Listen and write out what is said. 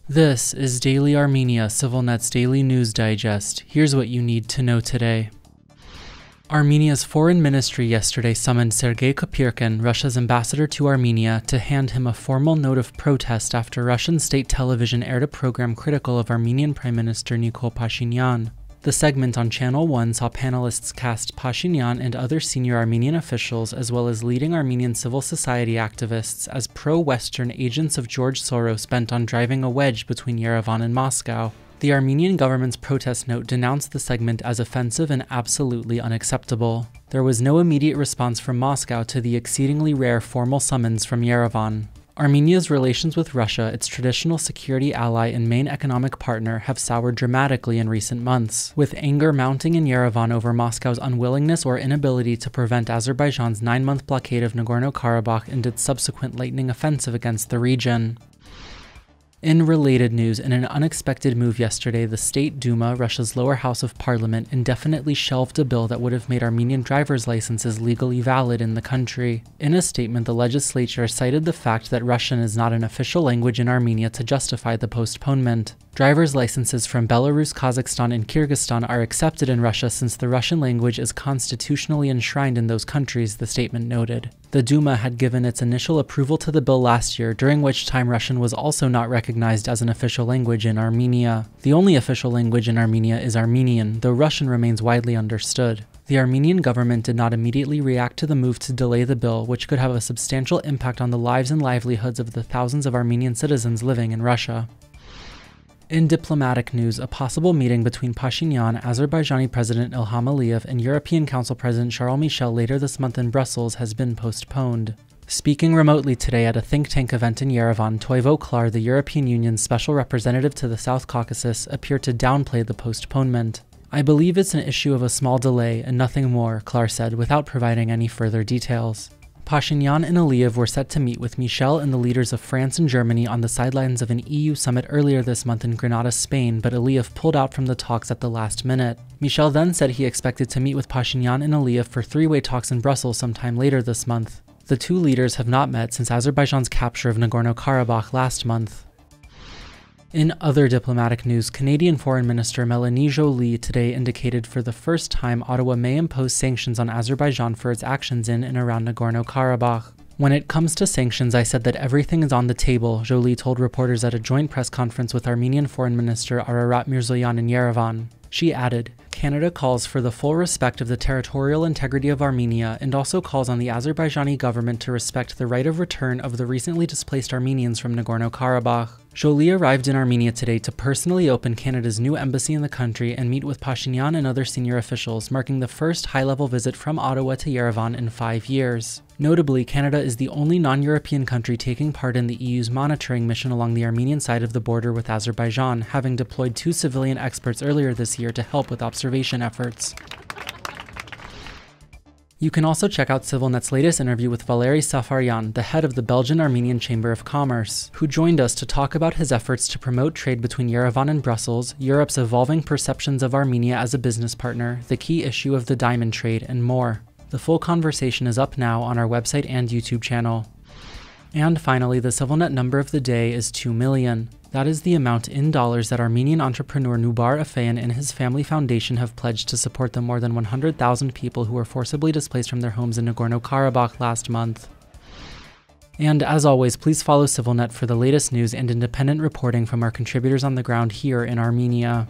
This is Daily Armenia, CivilNet's daily news digest. Here's what you need to know today. Armenia's foreign ministry yesterday summoned Sergei Kopyrkin, Russia's ambassador to Armenia, to hand him a formal note of protest after Russian state television aired a program critical of Armenian Prime Minister Nikol Pashinyan. The segment on Channel 1 saw panelists cast Pashinyan and other senior Armenian officials, as well as leading Armenian civil society activists, as pro-Western agents of George Soros bent on driving a wedge between Yerevan and Moscow. The Armenian government's protest note denounced the segment as offensive and absolutely unacceptable. There was no immediate response from Moscow to the exceedingly rare formal summons from Yerevan. Armenia's relations with Russia, its traditional security ally and main economic partner, have soured dramatically in recent months, with anger mounting in Yerevan over Moscow's unwillingness or inability to prevent Azerbaijan's 9-month blockade of Nagorno-Karabakh and its subsequent lightning offensive against the region. In related news, in an unexpected move yesterday, the State Duma, Russia's lower house of parliament, indefinitely shelved a bill that would have made Armenian driver's licenses legally valid in the country. In a statement, the legislature cited the fact that Russian is not an official language in Armenia to justify the postponement. Driver's licenses from Belarus, Kazakhstan, and Kyrgyzstan are accepted in Russia since the Russian language is constitutionally enshrined in those countries, the statement noted. The Duma had given its initial approval to the bill last year, during which time Russian was also not recognized as an official language in Armenia. The only official language in Armenia is Armenian, though Russian remains widely understood. The Armenian government did not immediately react to the move to delay the bill, which could have a substantial impact on the lives and livelihoods of the thousands of Armenian citizens living in Russia. In diplomatic news, a possible meeting between Pashinyan, Azerbaijani President Ilham Aliyev, and European Council President Charles Michel later this month in Brussels has been postponed. Speaking remotely today at a think tank event in Yerevan, Toivo Klar, the European Union's special representative to the South Caucasus, appeared to downplay the postponement. "I believe it's an issue of a small delay and nothing more," Klar said, without providing any further details. Pashinyan and Aliyev were set to meet with Michel and the leaders of France and Germany on the sidelines of an EU summit earlier this month in Granada, Spain, but Aliyev pulled out from the talks at the last minute. Michel then said he expected to meet with Pashinyan and Aliyev for three-way talks in Brussels sometime later this month. The two leaders have not met since Azerbaijan's capture of Nagorno-Karabakh last month. In other diplomatic news, Canadian Foreign Minister Mélanie Joly today indicated for the first time Ottawa may impose sanctions on Azerbaijan for its actions in and around Nagorno-Karabakh. "When it comes to sanctions, I said that everything is on the table," Joly told reporters at a joint press conference with Armenian Foreign Minister Ararat Mirzoyan in Yerevan. She added, "Canada calls for the full respect of the territorial integrity of Armenia and also calls on the Azerbaijani government to respect the right of return of the recently displaced Armenians from Nagorno-Karabakh." Joly arrived in Armenia today to personally open Canada's new embassy in the country and meet with Pashinyan and other senior officials, marking the first high-level visit from Ottawa to Yerevan in 5 years. Notably, Canada is the only non-European country taking part in the EU's monitoring mission along the Armenian side of the border with Azerbaijan, having deployed 2 civilian experts earlier this year to help with observation efforts. You can also check out CivilNet's latest interview with Valery Safaryan, the head of the Belgian-Armenian Chamber of Commerce, who joined us to talk about his efforts to promote trade between Yerevan and Brussels, Europe's evolving perceptions of Armenia as a business partner, the key issue of the diamond trade, and more. The full conversation is up now on our website and YouTube channel. And finally, the CivilNet number of the day is 2 million. That is the amount in dollars that Armenian entrepreneur Nubar Afeyan and his family foundation have pledged to support the more than 100,000 people who were forcibly displaced from their homes in Nagorno-Karabakh last month. And as always, please follow CivilNet for the latest news and independent reporting from our contributors on the ground here in Armenia.